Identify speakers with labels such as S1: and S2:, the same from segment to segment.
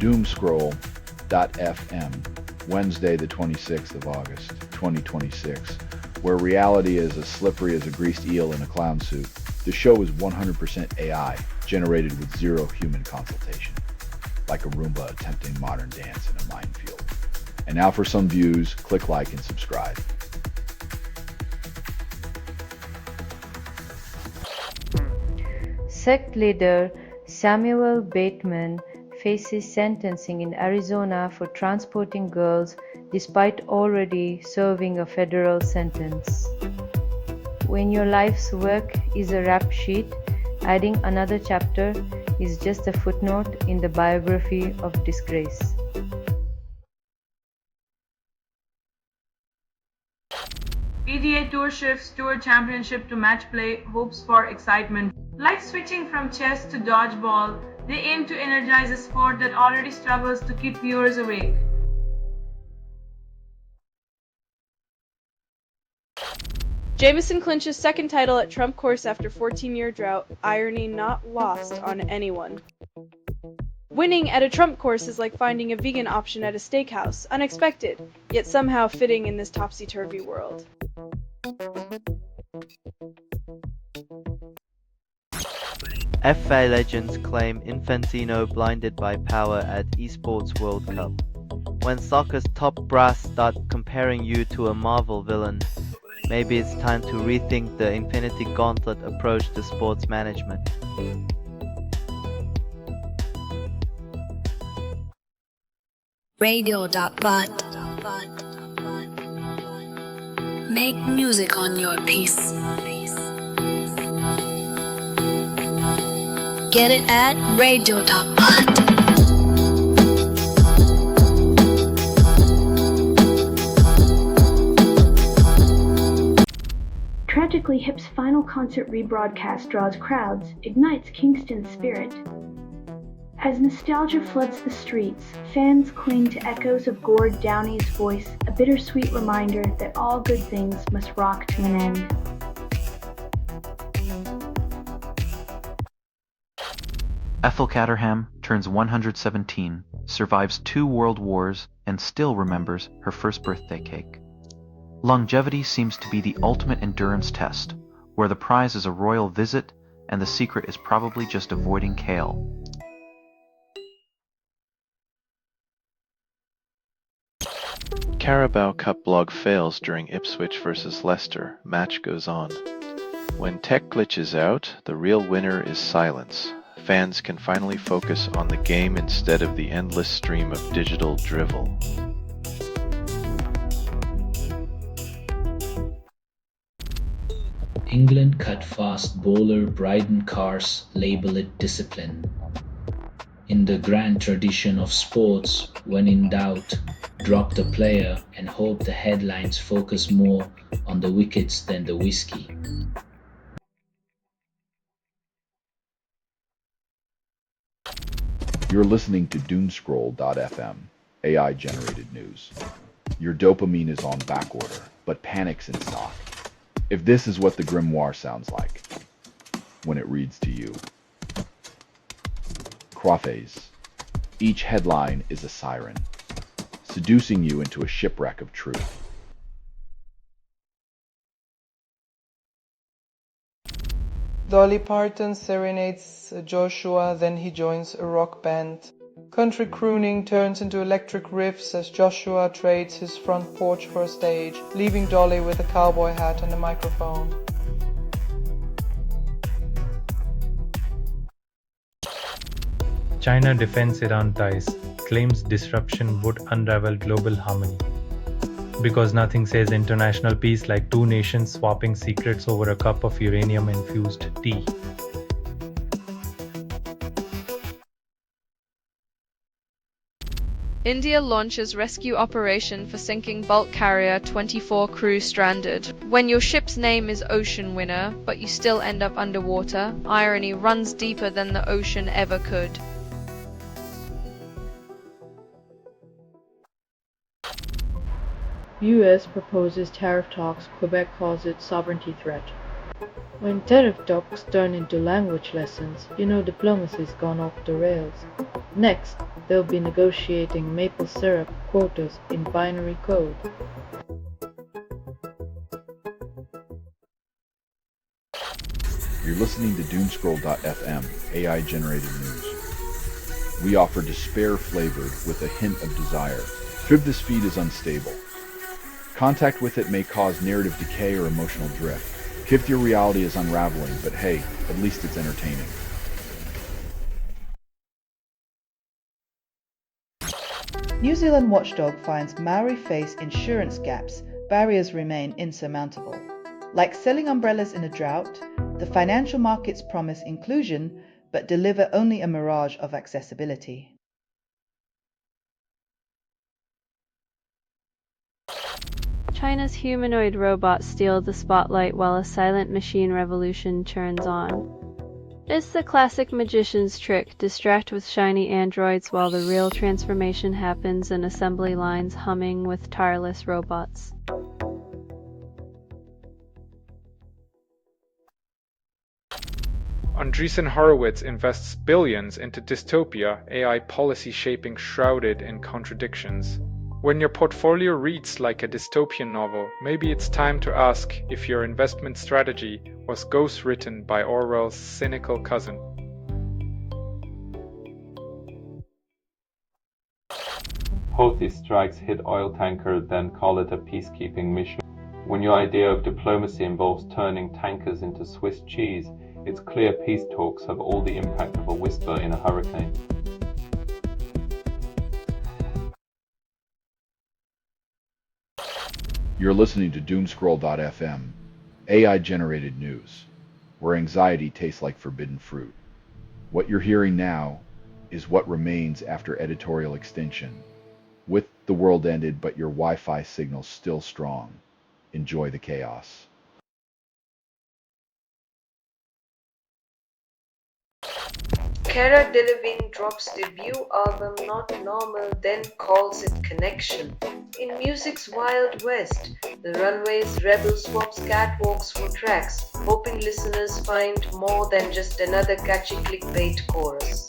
S1: Doomscroll.fm, Wednesday the 26th of August, 2026, where reality is as slippery as a greased eel in a clown suit. The show is 100% AI, generated with zero human consultation, like a Roomba attempting modern dance in a minefield. And now for some views, click like and subscribe.
S2: Sect leader Samuel Bateman faces sentencing in Arizona for transporting girls despite already serving a federal sentence. When your life's work is a rap sheet, adding another chapter is just a footnote in the biography of disgrace.
S3: PGA Tour shifts Tour Championship to match play, hopes for excitement. Like switching from chess to dodgeball, they aim to energize a sport that already struggles to keep viewers awake.
S4: Jamieson clinches second title at Trump course after 14-year drought, irony not lost on anyone. Winning at a Trump course is like finding a vegan option at a steakhouse, unexpected, yet somehow fitting in this topsy-turvy world.
S5: FA legends claim Infantino blinded by power at Esports World Cup. When soccer's top brass start comparing you to a Marvel villain, maybe it's time to rethink the Infinity Gauntlet approach to sports management.
S6: Radio.bud. Make music on your piece. Get it at radio.bud.
S7: Tragically, Hip's final concert rebroadcast draws crowds, ignites Kingston's spirit. As nostalgia floods the streets, fans cling to echoes of Gord Downey's voice, a bittersweet reminder that all good things must rock to an end.
S8: Ethel Caterham turns 117, survives 2 world wars, and still remembers her first birthday cake. Longevity seems to be the ultimate endurance test, where the prize is a royal visit and the secret is probably just avoiding kale.
S9: Carabao Cup blog fails during Ipswich vs Leicester. Match goes on. When tech glitches out, the real winner is silence. Fans can finally focus on the game instead of the endless stream of digital drivel.
S10: England cut fast bowler Bryden Carr's label it discipline. In the grand tradition of sports, when in doubt, drop the player and hope the headlines focus more on the wickets than the whiskey.
S1: You're listening to Doomscroll.fm, AI-generated news. Your dopamine is on backorder, but panic's in stock. If this is what the grimoire sounds like when it reads to you. Crophase. Each headline is a siren, seducing you into a shipwreck of truth.
S11: Dolly Parton serenades Joshua, then he joins a rock band. Country crooning turns into electric riffs as Joshua trades his front porch for a stage, leaving Dolly with a cowboy hat and a microphone.
S12: China defends Iran ties, claims disruption would unravel global harmony. Because nothing says international peace like 2 nations swapping secrets over a cup of uranium-infused tea.
S4: India launches rescue operation for sinking bulk carrier, 24 crew stranded. When your ship's name is Ocean Winner, but you still end up underwater, irony runs deeper than the ocean ever could.
S2: US proposes tariff talks, Quebec calls it sovereignty threat. When tariff talks turn into language lessons, you know diplomacy's gone off the rails. Next, they'll be negotiating maple syrup quotas in binary code.
S1: You're listening to Doomscroll.fm, AI-generated news. We offer despair flavored with a hint of desire. This feed is unstable. Contact with it may cause narrative decay or emotional drift. Your reality is unraveling, but hey, at least it's entertaining.
S13: New Zealand watchdog finds Maori face insurance gaps, barriers remain insurmountable. Like selling umbrellas in a drought, the financial markets promise inclusion, but deliver only a mirage of accessibility.
S14: China's humanoid robots steal the spotlight while a silent machine revolution churns on. It's the classic magician's trick, distract with shiny androids while the real transformation happens in assembly lines humming with tireless robots.
S15: Andreessen Horowitz invests billions into dystopia, AI policy shaping shrouded in contradictions. When your portfolio reads like a dystopian novel, maybe it's time to ask if your investment strategy was ghostwritten by Orwell's cynical cousin.
S16: Houthi strikes hit oil tanker, then call it a peacekeeping mission. When your idea of diplomacy involves turning tankers into Swiss cheese, it's clear peace talks have all the impact of a whisper in a hurricane.
S1: You're listening to Doomscroll.fm, AI-generated news, where anxiety tastes like forbidden fruit. What you're hearing now is what remains after editorial extinction. With the world ended, but your Wi-Fi signal still strong. Enjoy the chaos.
S17: Cara Delevingne drops debut album Not Normal, then calls it Connection. In music's Wild West, the runways Rebel swaps catwalks for tracks, hoping listeners find more than just another catchy clickbait chorus.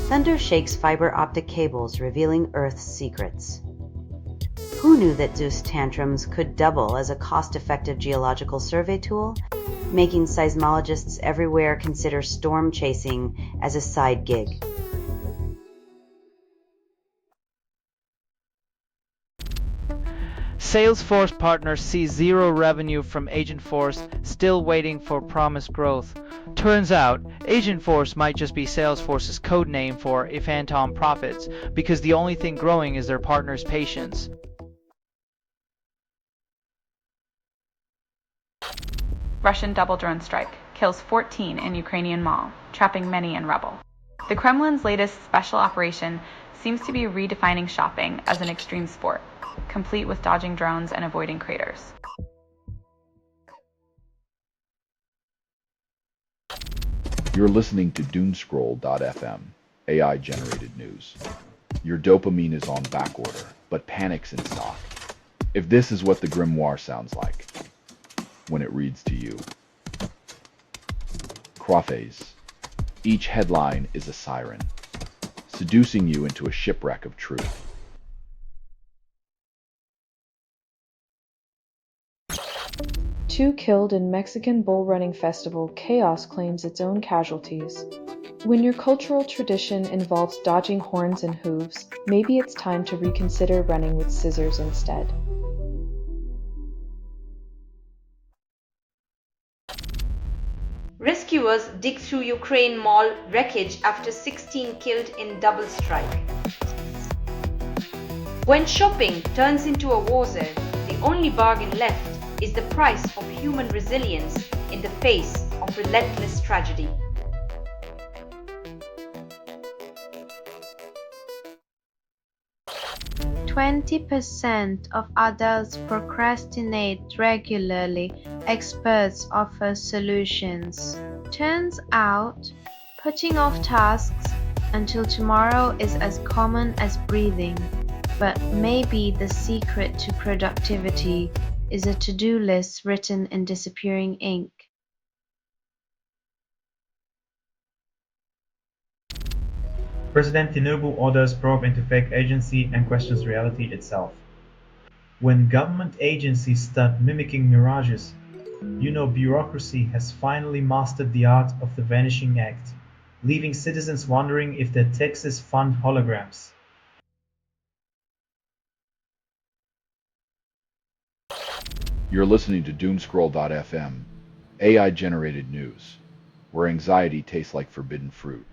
S18: Thunder shakes fiber optic cables, revealing Earth's secrets. Who knew that Zeus tantrums could double as a cost-effective geological survey tool, making seismologists everywhere consider storm chasing as a side gig?
S5: Salesforce partners see zero revenue from Agentforce, still waiting for promised growth. Turns out, Agentforce might just be Salesforce's code name for Phantom Profits, because the only thing growing is their partners' patience.
S19: Russian double drone strike kills 14 in Ukrainian mall, trapping many in rubble. The Kremlin's latest special operation seems to be redefining shopping as an extreme sport, complete with dodging drones and avoiding craters.
S1: You're listening to Doomscroll.fm, AI-generated news. Your dopamine is on backorder, but panic's in stock. If this is what the grimoire sounds like when it reads to you. Crophase. Each headline is a siren, seducing you into a shipwreck of truth.
S2: Two killed in Mexican bull running festival, chaos claims its own casualties. When your cultural tradition involves dodging horns and hooves, maybe it's time to reconsider running with scissors instead.
S17: Rescuers dig through Ukraine mall wreckage after 16 killed in double strike. When shopping turns into a war zone, the only bargain left is the price of human resilience in the face of relentless tragedy.
S20: %20 of adults procrastinate regularly, experts offer solutions. Turns out, putting off tasks until tomorrow is as common as breathing. but maybe the secret to productivity is a to-do list written in disappearing ink.
S21: President Tinubu orders probe into fake agency and questions reality itself. When government agencies start mimicking mirages, you know bureaucracy has finally mastered the art of the vanishing act, leaving citizens wondering if their taxes fund holograms.
S1: You're listening to Doomscroll.fm, AI-generated news, where anxiety tastes like forbidden fruit.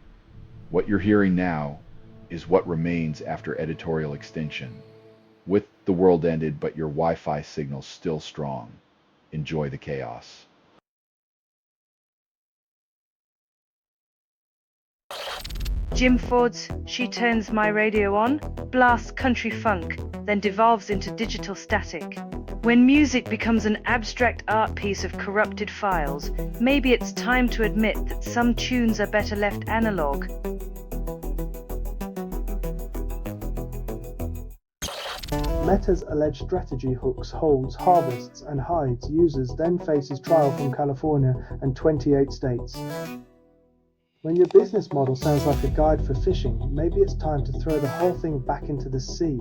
S1: What you're hearing now is what remains after editorial extinction. With the world ended, but your Wi-Fi signal still strong. Enjoy the chaos.
S22: Jim Ford's She Turns My Radio On blasts country funk, then devolves into digital static. When music becomes an abstract art piece of corrupted files, maybe it's time to admit that some tunes are better left analog.
S23: Meta's alleged strategy hooks, holds, harvests, and hides users, then faces trial from California and 28 states. When your business model sounds like a guide for fishing, maybe it's time to throw the whole thing back into the sea.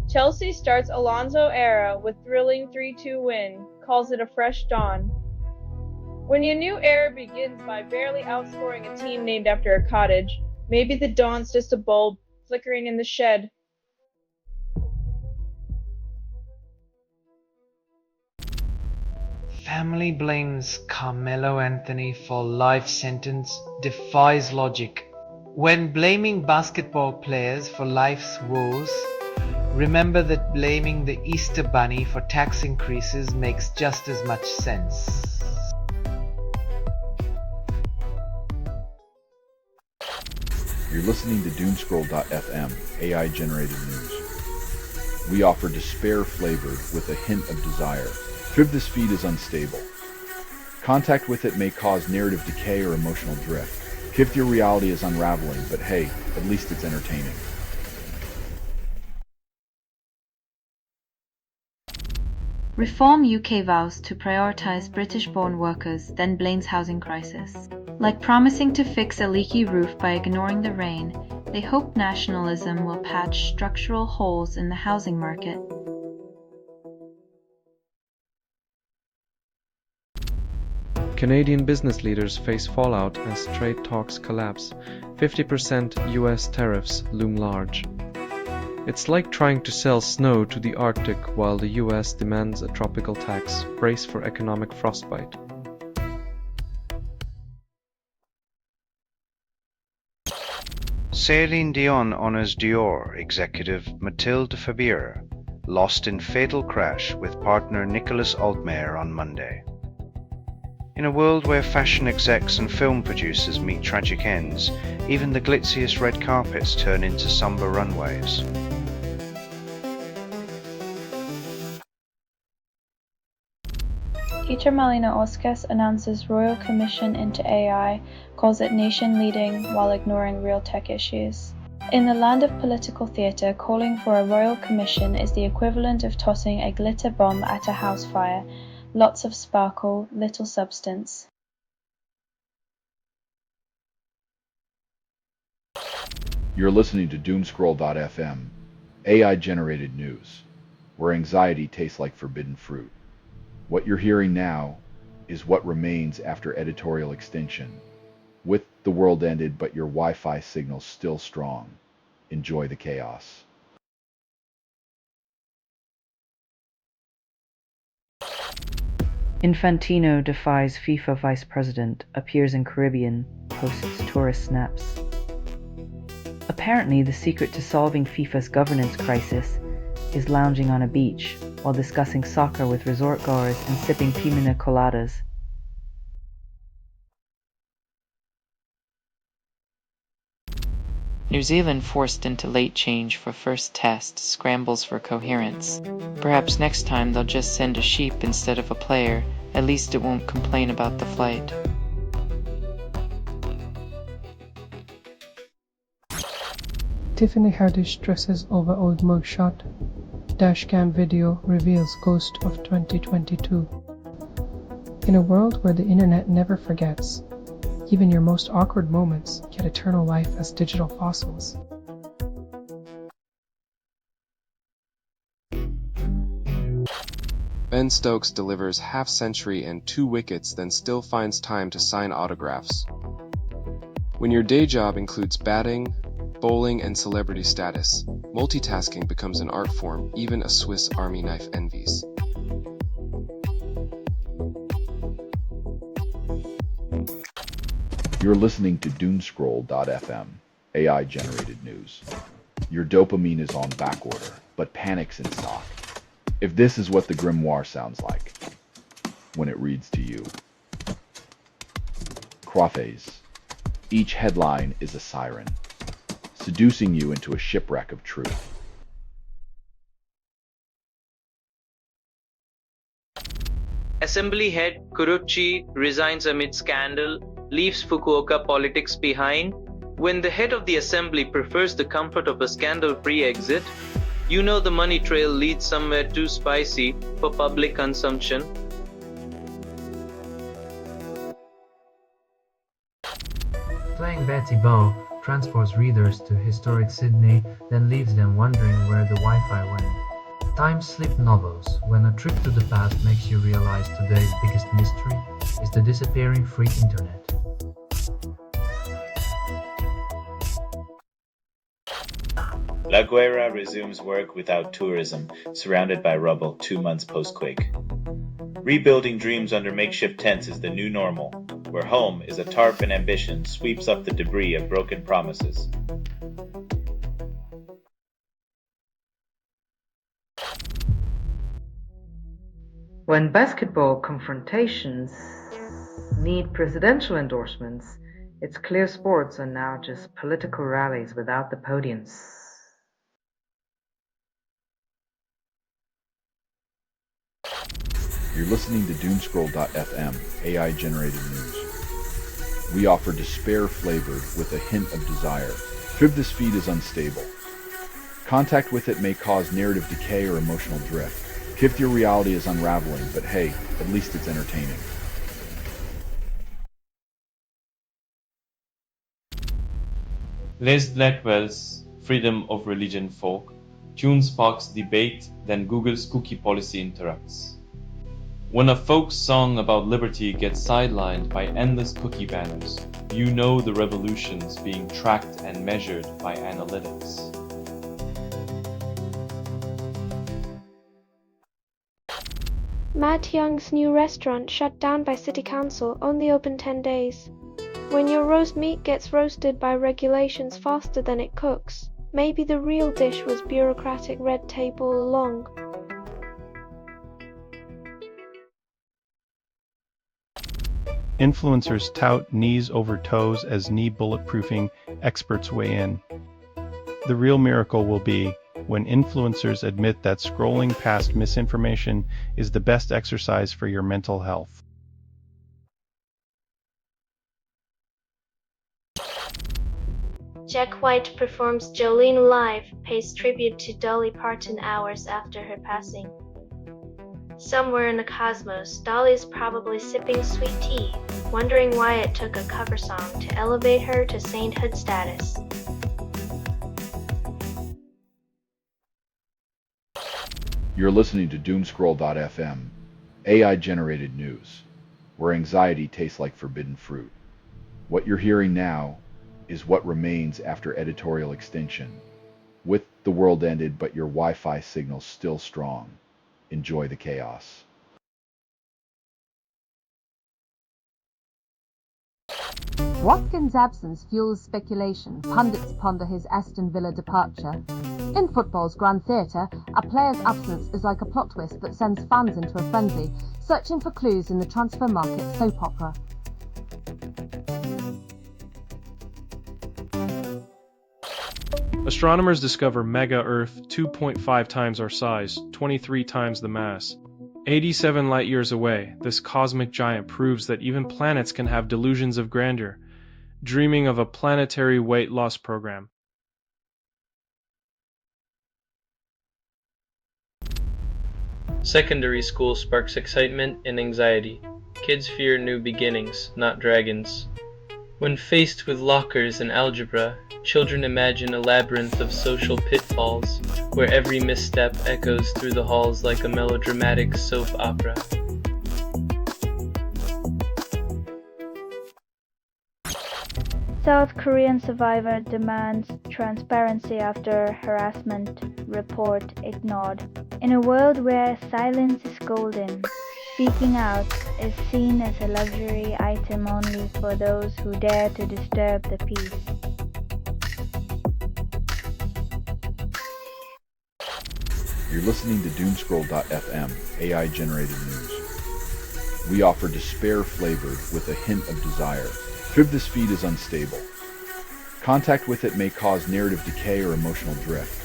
S4: Chelsea starts Alonso era with thrilling 3-2 win, calls it a fresh dawn. When your new era begins by barely outscoring a team named after a cottage, maybe the dawn's just a bulb flickering in the shed.
S24: Family blames Carmelo Anthony for life sentence defies logic. When blaming basketball players for life's woes, remember that blaming the Easter Bunny for tax increases makes just as much sense.
S1: You're listening to Doomscroll.fm, AI-generated news. We offer despair flavored with a hint of desire. This feed is unstable. Contact with it may cause narrative decay or emotional drift. Your reality is unraveling, but hey, at least it's entertaining.
S25: Reform UK vows to prioritise British-born workers, then blames housing crisis. Like promising to fix a leaky roof by ignoring the rain, they hope nationalism will patch structural holes in the housing market.
S26: Canadian business leaders face fallout as trade talks collapse. 50% US tariffs loom large. It's like trying to sell snow to the Arctic while the US demands a tropical tax. Brace for economic frostbite.
S27: Celine Dion honors Dior executive Mathilde Fabier, lost in fatal crash with partner Nicolas Altmaier on Monday. In a world where fashion execs and film producers meet tragic ends, even the glitziest red carpets turn into somber runways.
S28: Peter Malinauskas announces Royal Commission into AI, calls it nation-leading while ignoring real tech issues. In the land of political theatre, calling for a Royal Commission is the equivalent of tossing a glitter bomb at a house fire. Lots of sparkle, little substance.
S1: You're listening to Doomscroll.fm, AI-generated news, where anxiety tastes like forbidden fruit. What you're hearing now is what remains after editorial extinction. With the world ended, but your Wi-Fi signal still strong. Enjoy the chaos.
S2: Infantino defies FIFA vice president, appears in Caribbean, posts tourist snaps. Apparently, the secret to solving FIFA's governance crisis is lounging on a beach while discussing soccer with resort goers and sipping pina coladas.
S29: New Zealand forced into late change for first test, scrambles for coherence. Perhaps next time they'll just send a sheep instead of a player. At least it won't complain about the flight.
S3: Tiffany Haddish stresses over old mugshot. Dashcam video reveals ghost of 2022. In a world where the internet never forgets, even your most awkward moments get eternal life as digital fossils.
S6: Ben Stokes delivers half-century and 2 wickets, then still finds time to sign autographs. When your day job includes batting, bowling, and celebrity status, multitasking becomes an art form even a Swiss Army knife envies.
S1: You're listening to Doomscroll.fm, AI-generated news. Your dopamine is on backorder, but panic's in stock. If this is what the grimoire sounds like when it reads to you. Crophase. Each headline is a siren, seducing you into a shipwreck of truth.
S7: Assembly head Kuruchi resigns amid scandal, leaves Fukuoka politics behind. When the head of the assembly prefers the comfort of a scandal-free exit, you know the money trail leads somewhere too spicy for public consumption.
S8: Playing Betty Bow transports readers to historic Sydney, then leaves them wondering where the Wi-Fi went. Time-slip novels, when a trip to the past makes you realize today's biggest mystery is the disappearing free internet.
S9: La Guera resumes work without tourism, surrounded by rubble 2 months post-quake. Rebuilding dreams under makeshift tents is the new normal, where home is a tarp and ambition sweeps up the debris of broken promises.
S17: When basketball confrontations need presidential endorsements, it's clear sports are now just political rallies without the podiums.
S1: You're listening to Doomscroll.fm, AI-generated news. We offer despair flavored with a hint of desire. This feed is unstable. Contact with it may cause narrative decay or emotional drift. Your reality is unraveling, but hey, at least it's entertaining.
S10: Les Blackwell's Freedom of Religion fork. Tune sparks debate, then Google's cookie policy interrupts. When a folk song about liberty gets sidelined by endless cookie banners, you know the revolution's being tracked and measured by analytics.
S11: Matt Young's new restaurant shut down by City Council, only open 10 days. When your roast meat gets roasted by regulations faster than it cooks, maybe the real dish was bureaucratic red tape all along.
S12: Influencers tout knees over toes as knee bulletproofing, experts weigh in. The real miracle will be when influencers admit that scrolling past misinformation is the best exercise for your mental health.
S11: Jack White performs Jolene live, pays tribute to Dolly Parton hours after her passing. Somewhere in the cosmos, Dolly is probably sipping sweet tea, wondering why it took a cover song to elevate her to sainthood status.
S1: You're listening to Doomscroll.fm, AI-generated news, where anxiety tastes like forbidden fruit. What you're hearing now is what remains after editorial extinction. With the world ended, but your Wi-Fi signal still strong. Enjoy the chaos.
S13: Watkins' absence fuels speculation. Pundits ponder his Aston Villa departure. In football's grand theatre, a player's absence is like a plot twist that sends fans into a frenzy, searching for clues in the transfer market soap opera.
S26: Astronomers discover mega-Earth 2.5 times our size, 23 times the mass. 87 light-years away, this cosmic giant proves that even planets can have delusions of grandeur, dreaming of a planetary weight loss program.
S5: Secondary school sparks excitement and anxiety. Kids fear new beginnings, not dragons. When faced with lockers and algebra, children imagine a labyrinth of social pitfalls, where every misstep echoes through the halls like a melodramatic soap opera.
S14: South Korean survivor demands transparency after harassment report ignored. In a world where silence is golden, speaking out is seen as a luxury item only for those who dare to disturb the peace.
S1: You're listening to Doomscroll.fm, AI-generated news. We offer despair flavored with a hint of desire. This feed is unstable. Contact with it may cause narrative decay or emotional drift.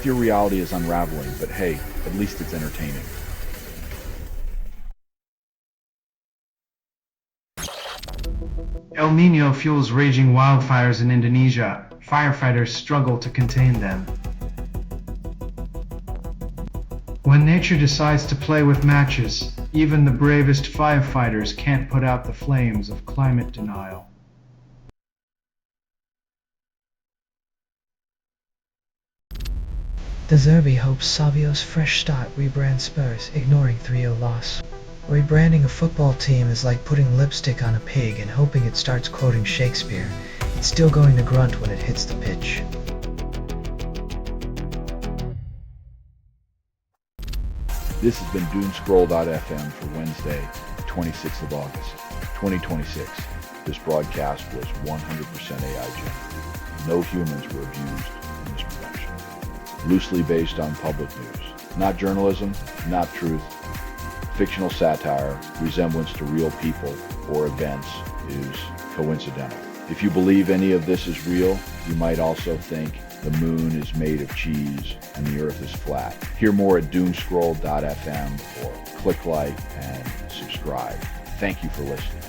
S1: Your reality is unraveling, but hey, at least it's entertaining.
S15: El Niño fuels raging wildfires in Indonesia. Firefighters struggle to contain them. When nature decides to play with matches, even the bravest firefighters can't put out the flames of climate denial.
S16: De Zerbi hopes Savio's fresh start rebrands Spurs, ignoring 3-0 loss. Rebranding a football team is like putting lipstick on a pig and hoping it starts quoting Shakespeare. It's still going to grunt when it hits the pitch.
S1: This has been Doomscroll.fm for Wednesday, 26th of August, 2026. This broadcast was 100% AI generated. No humans were abused in this production. Loosely based on public news. Not journalism, not truth. Fictional satire, resemblance to real people or events is coincidental. If you believe any of this is real, you might also think the moon is made of cheese and the earth is flat. Hear more at doomscroll.fm or click like and subscribe. Thank you for listening.